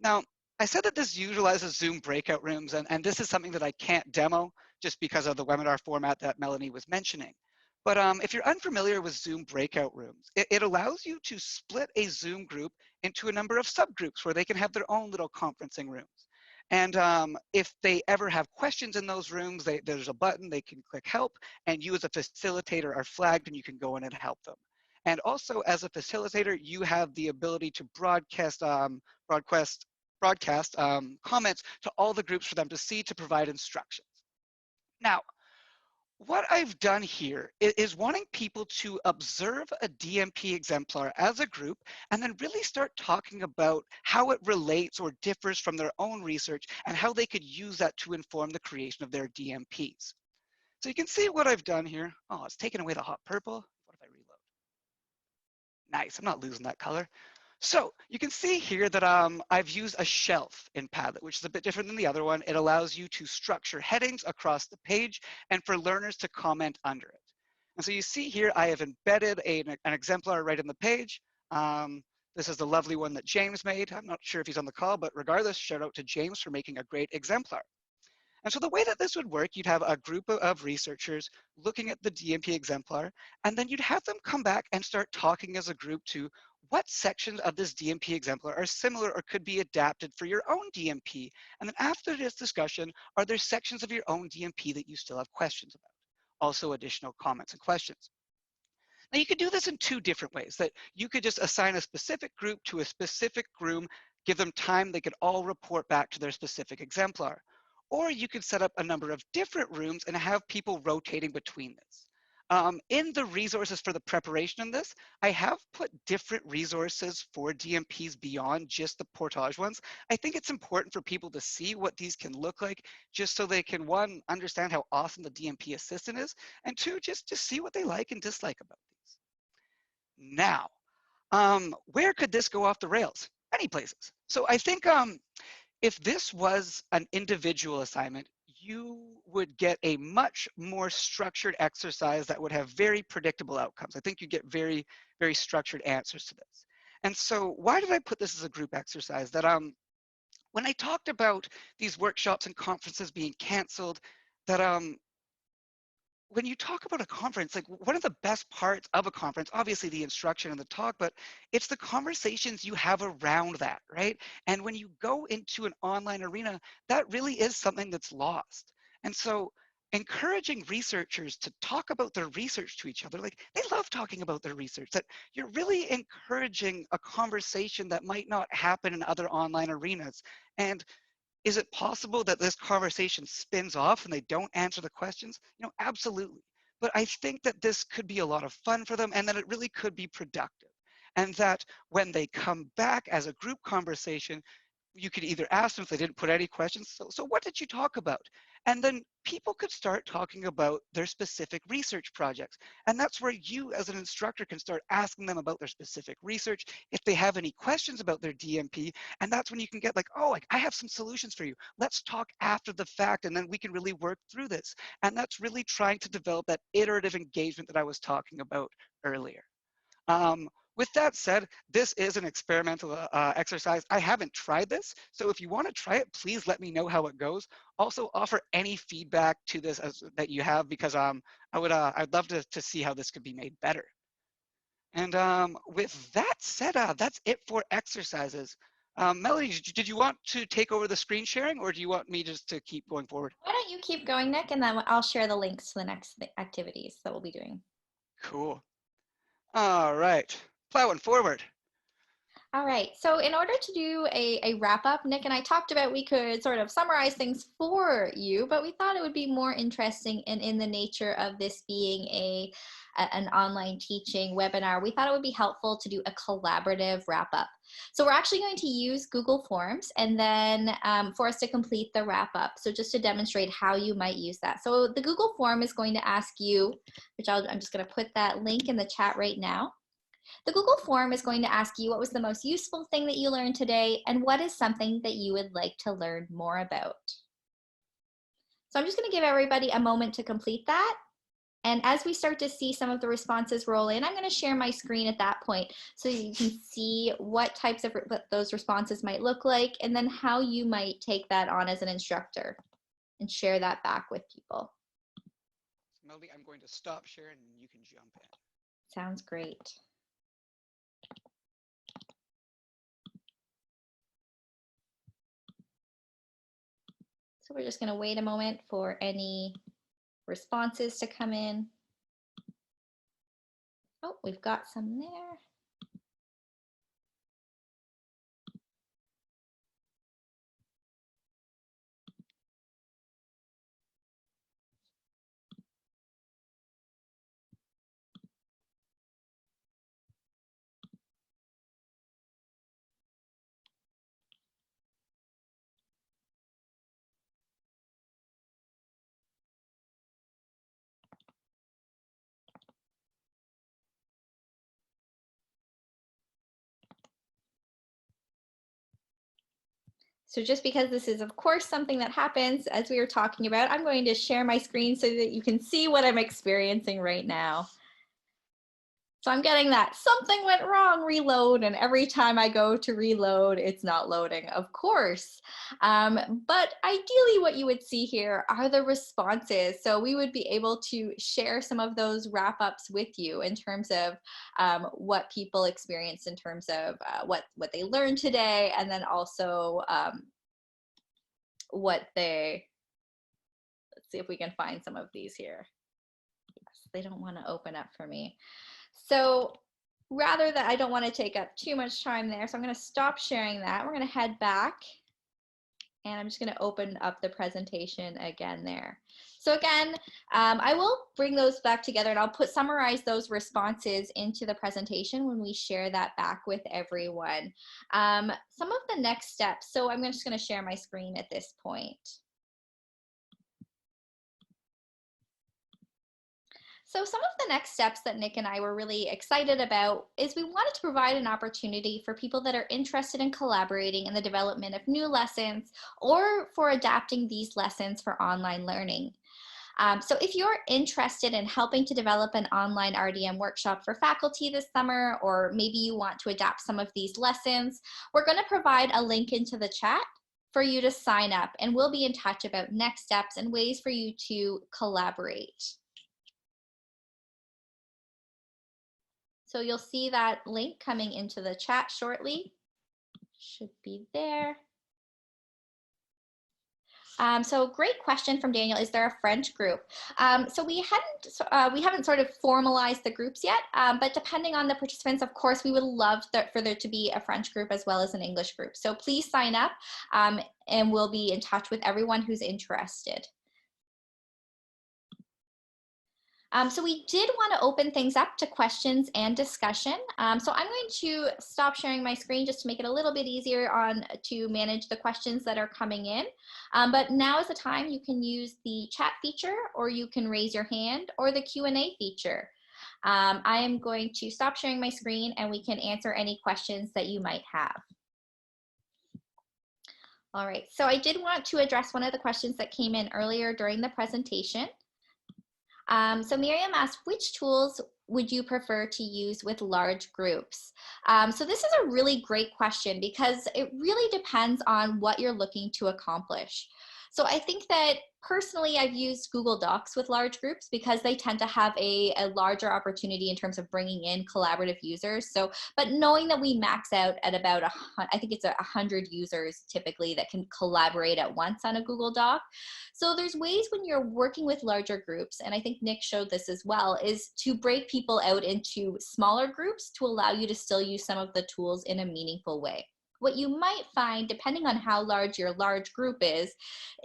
Now, I said that this utilizes Zoom breakout rooms, and this is something that I can't demo just because of the webinar format that Melanie was mentioning. But if you're unfamiliar with Zoom breakout rooms, it allows you to split a Zoom group into a number of subgroups where they can have their own little conferencing rooms. And if they ever have questions in those rooms, there's a button, they can click help, and you as a facilitator are flagged and you can go in and help them. And also as a facilitator, you have the ability to broadcast comments to all the groups for them to see to provide instructions. Now, what I've done here is wanting people to observe a DMP exemplar as a group and then really start talking about how it relates or differs from their own research and how they could use that to inform the creation of their DMPs. So you can see what I've done here. Oh, it's taken away the hot purple. What if I reload? Nice, I'm not losing that color. So you can see here that I've used a shelf in Padlet, which is a bit different than the other one. It allows you to structure headings across the page and for learners to comment under it. And so you see here, I have embedded an exemplar right in the page. This is the lovely one that James made. I'm not sure if he's on the call, but regardless, shout out to James for making a great exemplar. And so the way that this would work, you'd have a group of researchers looking at the DMP exemplar, and then you'd have them come back and start talking as a group to what sections of this DMP exemplar are similar or could be adapted for your own DMP. And then after this discussion, are there sections of your own DMP that you still have questions about? Also additional comments and questions. Now you could do this in two different ways, that you could just assign a specific group to a specific room, give them time, they could all report back to their specific exemplar. Or you could set up a number of different rooms and have people rotating between this. In the resources for the preparation of this, I have put different resources for DMPs beyond just the Portage ones. I think it's important for people to see what these can look like, just so they can, one, understand how awesome the DMP assistant is, and two, just to see what they like and dislike about these. Now, where could this go off the rails? Many places. So I think if this was an individual assignment, you would get a much more structured exercise that would have very predictable outcomes. I think you get very, very structured answers to this. And so why did I put this as a group exercise? That when I talked about these workshops and conferences being canceled, that when you talk about a conference, like one of the best parts of a conference, obviously the instruction and the talk, but it's the conversations you have around that, right? And when you go into an online arena, that really is something that's lost. And so encouraging researchers to talk about their research to each other, like they love talking about their research, that you're really encouraging a conversation that might not happen in other online arenas. And is it possible that this conversation spins off and they don't answer the questions? You know, absolutely. But I think that this could be a lot of fun for them and that it really could be productive. And that when they come back as a group conversation, you could either ask them if they didn't put any questions. So what did you talk about? And then people could start talking about their specific research projects. And that's where you as an instructor can start asking them about their specific research, if they have any questions about their DMP. And that's when you can get like, oh, I have some solutions for you. Let's talk after the fact, and then we can really work through this. And that's really trying to develop that iterative engagement that I was talking about earlier. With that said, this is an experimental exercise. I haven't tried this, so if you want to try it, please let me know how it goes. Also, offer any feedback to this that you have, because I'd love to see how this could be made better. And with that said, that's it for exercises. Melanie, did you want to take over the screen sharing, or do you want me just to keep going forward? Why don't you keep going, Nick, and then I'll share the links to the next activities that we'll be doing. Cool. All right, plowing forward. All right, so in order to do a wrap up, Nick and I talked about we could sort of summarize things for you, but we thought it would be more interesting in the nature of this being an online teaching webinar. We thought it would be helpful to do a collaborative wrap up. So we're actually going to use Google Forms and then for us to complete the wrap up. So just to demonstrate how you might use that. So the Google form is going to ask you, which I'm just going to put that link in the chat right now. The Google form is going to ask you what was the most useful thing that you learned today and what is something that you would like to learn more about. So I'm just going to give everybody a moment to complete that. And as we start to see some of the responses roll in, I'm going to share my screen at that point so you can see what types of those responses might look like and then how you might take that on as an instructor and share that back with people. Melody, I'm going to stop sharing and you can jump in. Sounds great. So we're just going to wait a moment for any responses to come in. Oh, we've got some there. So just because this is, of course, something that happens as we were talking about, I'm going to share my screen so that you can see what I'm experiencing right now. So I'm getting that something went wrong, reload, and every time I go to reload, it's not loading, of course. But ideally what you would see here are the responses. So we would be able to share some of those wrap-ups with you in terms of what people experienced in terms of what they learned today, and then also what they, let's see if we can find some of these here. Yes, they don't want to open up for me. So rather that, I don't want to take up too much time there. So I'm going to stop sharing that. We're going to head back and I'm just going to open up the presentation again there. So again, I will bring those back together and I'll summarize those responses into the presentation when we share that back with everyone. Some of the next steps. So I'm just going to share my screen at this point. So some of the next steps that Nick and I were really excited about is we wanted to provide an opportunity for people that are interested in collaborating in the development of new lessons or for adapting these lessons for online learning. So if you're interested in helping to develop an online RDM workshop for faculty this summer, or maybe you want to adapt some of these lessons, we're going to provide a link into the chat for you to sign up, and we'll be in touch about next steps and ways for you to collaborate. So you'll see that link coming into the chat shortly. Should be there. So great question from Daniel. Is there a French group? So we haven't sort of formalized the groups yet, but depending on the participants, of course, we would love for there to be a French group as well as an English group. So please sign up and we'll be in touch with everyone who's interested. So we did want to open things up to questions and discussion. So I'm going to stop sharing my screen just to make it a little bit easier to manage the questions that are coming in. But now is the time you can use the chat feature, or you can raise your hand, or the Q&A feature. I am going to stop sharing my screen and we can answer any questions that you might have. All right, so I did want to address one of the questions that came in earlier during the presentation. So Miriam asked, which tools would you prefer to use with large groups? So this is a really great question because it really depends on what you're looking to accomplish. So I think that personally, I've used Google Docs with large groups because they tend to have a larger opportunity in terms of bringing in collaborative users. So, but knowing that we max out at about, I think it's 100 users typically that can collaborate at once on a Google Doc. So there's ways when you're working with larger groups, and I think Nick showed this as well, is to break people out into smaller groups to allow you to still use some of the tools in a meaningful way. What you might find, depending on how large your large group is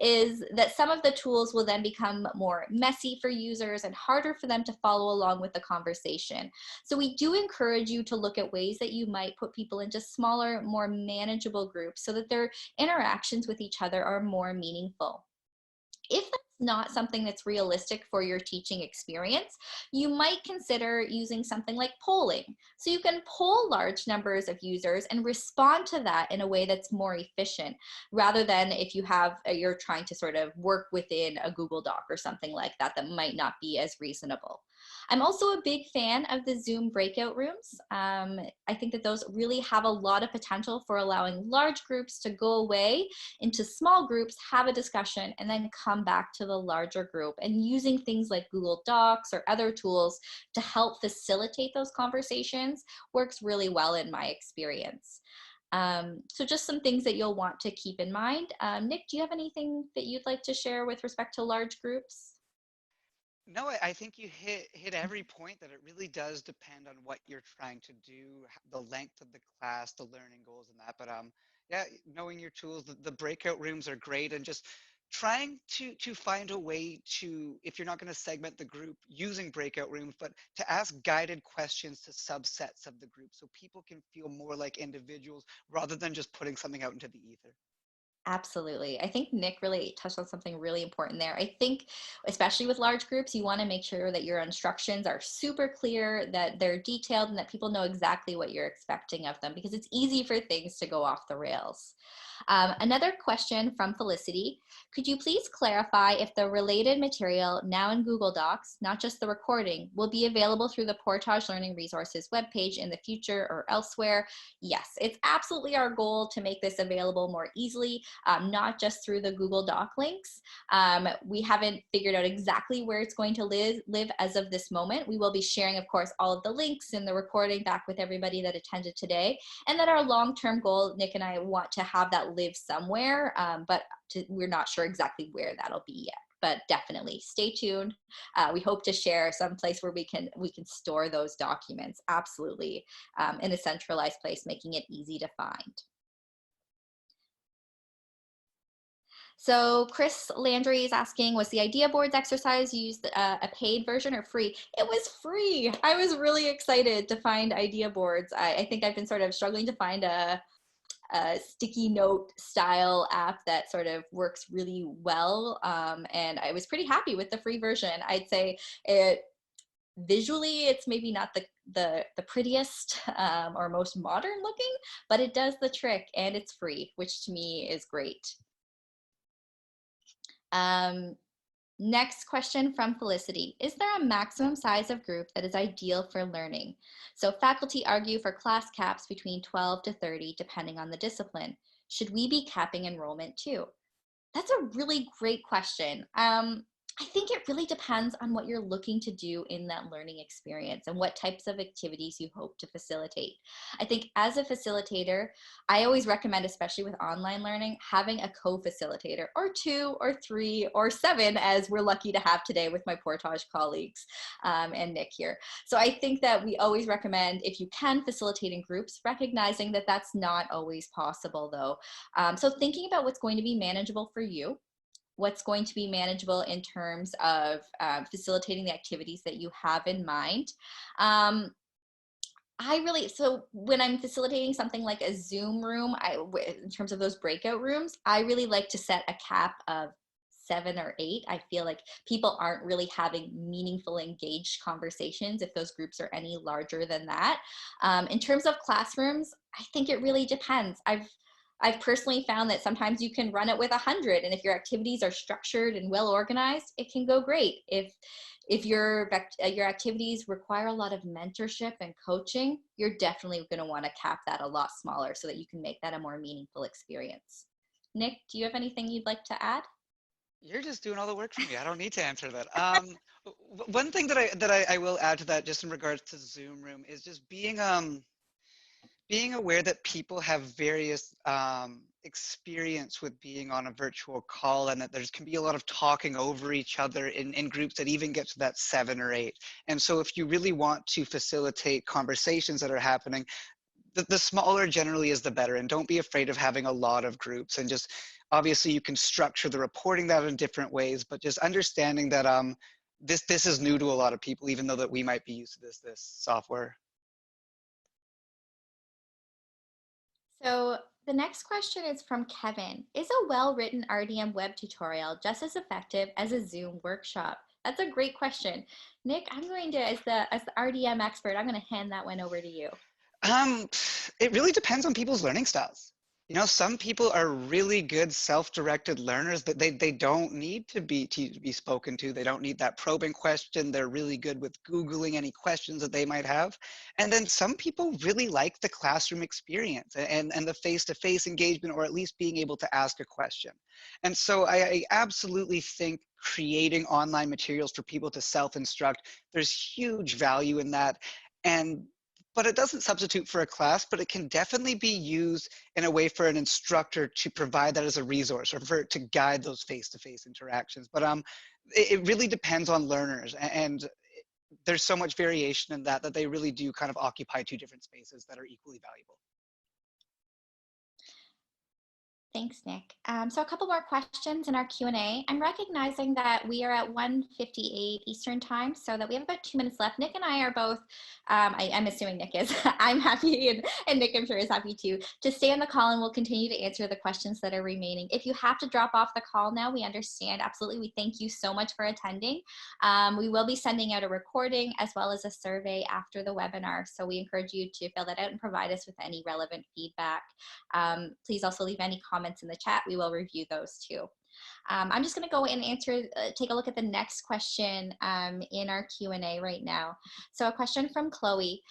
that some of the tools will then become more messy for users and harder for them to follow along with the conversation. So we do encourage you to look at ways that you might put people into smaller, more manageable groups so that their interactions with each other are more meaningful. If that's not something that's realistic for your teaching experience, you might consider using something like polling. So you can poll large numbers of users and respond to that in a way that's more efficient, rather than if you're trying to sort of work within a Google Doc or something like that that might not be as reasonable. I'm also a big fan of the Zoom breakout rooms. I think that those really have a lot of potential for allowing large groups to go away into small groups, have a discussion, and then come back to the larger group, and using things like Google Docs or other tools to help facilitate those conversations works really well in my experience. So just some things that you'll want to keep in mind. Nick, do you have anything that you'd like to share with respect to large groups? No, I think you hit every point, that it really does depend on what you're trying to do, the length of the class, the learning goals and that. But yeah, knowing your tools, the breakout rooms are great, and just trying to find a way to, if you're not going to segment the group using breakout rooms, but to ask guided questions to subsets of the group so people can feel more like individuals rather than just putting something out into the ether. Absolutely. I think Nick really touched on something really important there. I think, especially with large groups, you want to make sure that your instructions are super clear, that they're detailed, and that people know exactly what you're expecting of them, because it's easy for things to go off the rails. Another question from Felicity. Could you please clarify if the related material now in Google Docs, not just the recording, will be available through the Portage Learning Resources webpage in the future or elsewhere? Yes, it's absolutely our goal to make this available more easily, not just through the Google Doc links. We haven't figured out exactly where it's going to live as of this moment. We will be sharing, of course, all of the links and the recording back with everybody that attended today. And then our long-term goal, Nick and I want to have that live somewhere, but we're not sure exactly where that'll be yet. But definitely stay tuned. We hope to share some place where we can store those documents, absolutely, in a centralized place, making it easy to find. So Chris Landry is asking, was the idea boards exercise used a paid version or free? It was free. I was really excited to find idea boards. I think I've been sort of struggling to find a sticky note style app that sort of works really well. And I was pretty happy with the free version. I'd say visually, it's maybe not the prettiest or most modern looking, but it does the trick, and it's free, which to me is great. Next question from Felicity. Is there a maximum size of group that is ideal for learning? So faculty argue for class caps between 12 to 30, depending on the discipline. Should we be capping enrollment too? That's a really great question. I think it really depends on what you're looking to do in that learning experience and what types of activities you hope to facilitate. I think as a facilitator, I always recommend, especially with online learning, having a co-facilitator, or 2 or 3 or 7, as we're lucky to have today with my Portage colleagues and Nick here. So I think that we always recommend, if you can, facilitate in groups, recognizing that that's not always possible though. So thinking about what's going to be manageable for you, what's going to be manageable in terms of facilitating the activities that you have in mind. So when I'm facilitating something like a Zoom room, in terms of those breakout rooms, I really like to set a cap of 7 or 8. I feel like people aren't really having meaningful, engaged conversations if those groups are any larger than that. In terms of classrooms, I think it really depends. I've personally found that sometimes you can run it with 100, and if your activities are structured and well organized, it can go great. If your activities require a lot of mentorship and coaching, you're definitely going to want to cap that a lot smaller so that you can make that a more meaningful experience. Nick, do you have anything you'd like to add? You're just doing all the work for me. I don't need to answer that. One thing that I will add to that, just in regards to Zoom room, is just being aware that people have various experience with being on a virtual call, and that there can be a lot of talking over each other in groups that even get to that 7 or 8. And so if you really want to facilitate conversations that are happening, the smaller generally is the better. And don't be afraid of having a lot of groups. And just obviously you can structure the reporting that in different ways, but just understanding that this is new to a lot of people, even though that we might be used to this software. So the next question is from Kevin. Is a well-written RDM web tutorial just as effective as a Zoom workshop? That's a great question. Nick, I'm going to, as the RDM expert, I'm going to hand that one over to you. It really depends on people's learning styles. You know, some people are really good self-directed learners that they don't need to be spoken to. They don't need that probing question. They're really good with Googling any questions that they might have. And then some people really like the classroom experience and the face-to-face engagement, or at least being able to ask a question. And so I absolutely think creating online materials for people to self-instruct, there's huge value in that. But it doesn't substitute for a class, but it can definitely be used in a way for an instructor to provide that as a resource, or for it to guide those face-to-face interactions. But it really depends on learners, and there's so much variation in that they really do kind of occupy 2 different spaces that are equally valuable. Thanks, Nick. So a couple more questions in our Q&A. I'm recognizing that we are at 1:58 Eastern time, so that we have about 2 minutes left. Nick and I are both, I'm assuming Nick is, I'm happy, and Nick I'm sure is happy too, to stay on the call, and we'll continue to answer the questions that are remaining. If you have to drop off the call now, we understand, absolutely. We thank you so much for attending. We will be sending out a recording as well as a survey after the webinar, so we encourage you to fill that out and provide us with any relevant feedback. Please also leave any comments in the chat. We will review those too. I'm just going to go and take a look at the next question in our Q&A right now. So a question from Chloe.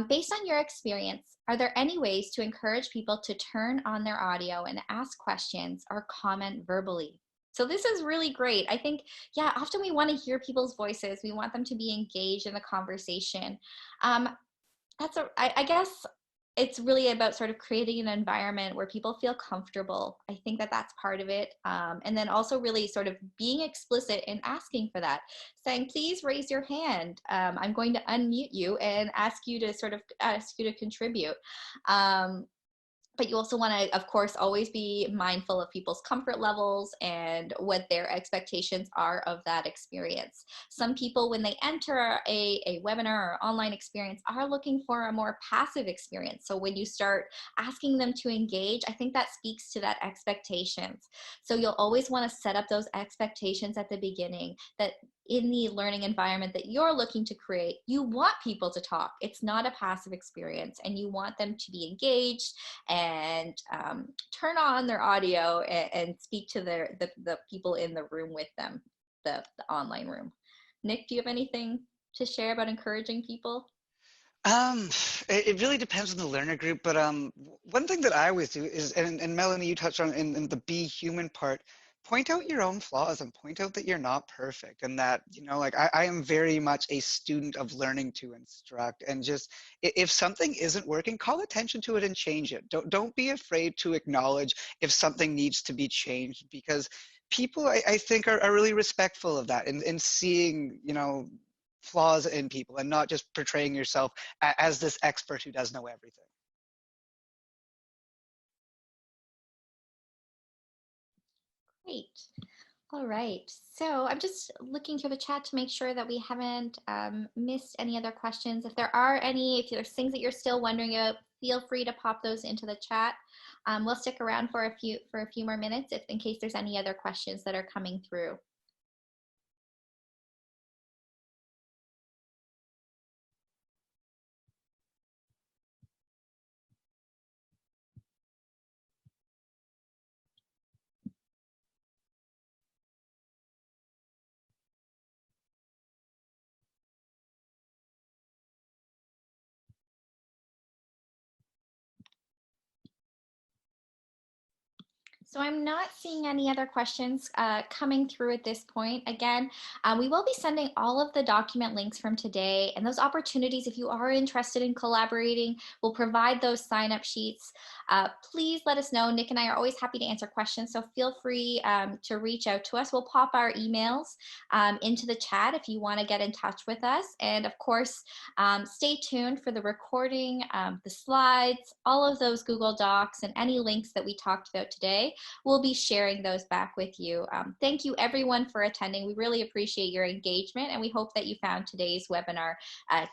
Based on your experience, are there any ways to encourage people to turn on their audio and ask questions or comment verbally? So this is really great. I think, yeah, often we want to hear people's voices. We want them to be engaged in the conversation. I guess it's really about sort of creating an environment where people feel comfortable. I think that that's part of it. And then also really sort of being explicit in asking for that, saying, please raise your hand. I'm going to unmute you and ask you to contribute. But you also want to, of course, always be mindful of people's comfort levels and what their expectations are of that experience. Some people, when they enter a webinar or online experience, are looking for a more passive experience. So when you start asking them to engage, I think that speaks to that expectations. So you'll always want to set up those expectations at the beginning, that in the learning environment that you're looking to create, you want people to talk. It's not a passive experience, and you want them to be engaged and turn on their audio and speak to the people in the room with them, the online room. Nick, do you have anything to share about encouraging people? It really depends on the learner group, but one thing that I always do is, and Melanie, you touched on in the be human part, point out your own flaws and point out that you're not perfect, and that, like I am very much a student of learning to instruct, and just if something isn't working, call attention to it and change it. Don't be afraid to acknowledge if something needs to be changed, because people I think are really respectful of that, and seeing, flaws in people and not just portraying yourself as this expert who does know everything. Great. All right. So I'm just looking through the chat to make sure that we haven't missed any other questions. If there are any, if there's things that you're still wondering about, feel free to pop those into the chat. We'll stick around for a few more minutes in case there's any other questions that are coming through. So I'm not seeing any other questions coming through at this point. Again, we will be sending all of the document links from today, and those opportunities, if you are interested in collaborating, we'll provide those sign-up sheets. Please let us know. Nick and I are always happy to answer questions, so feel free to reach out to us. We'll pop our emails into the chat if you want to get in touch with us. And of course, stay tuned for the recording, the slides, all of those Google Docs, and any links that we talked about today. We'll be sharing those back with you. Thank you everyone for attending. We really appreciate your engagement, and we hope that you found today's webinar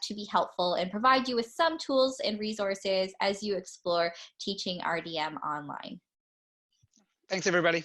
to be helpful and provide you with some tools and resources as you explore teaching RDM online. Thanks, everybody.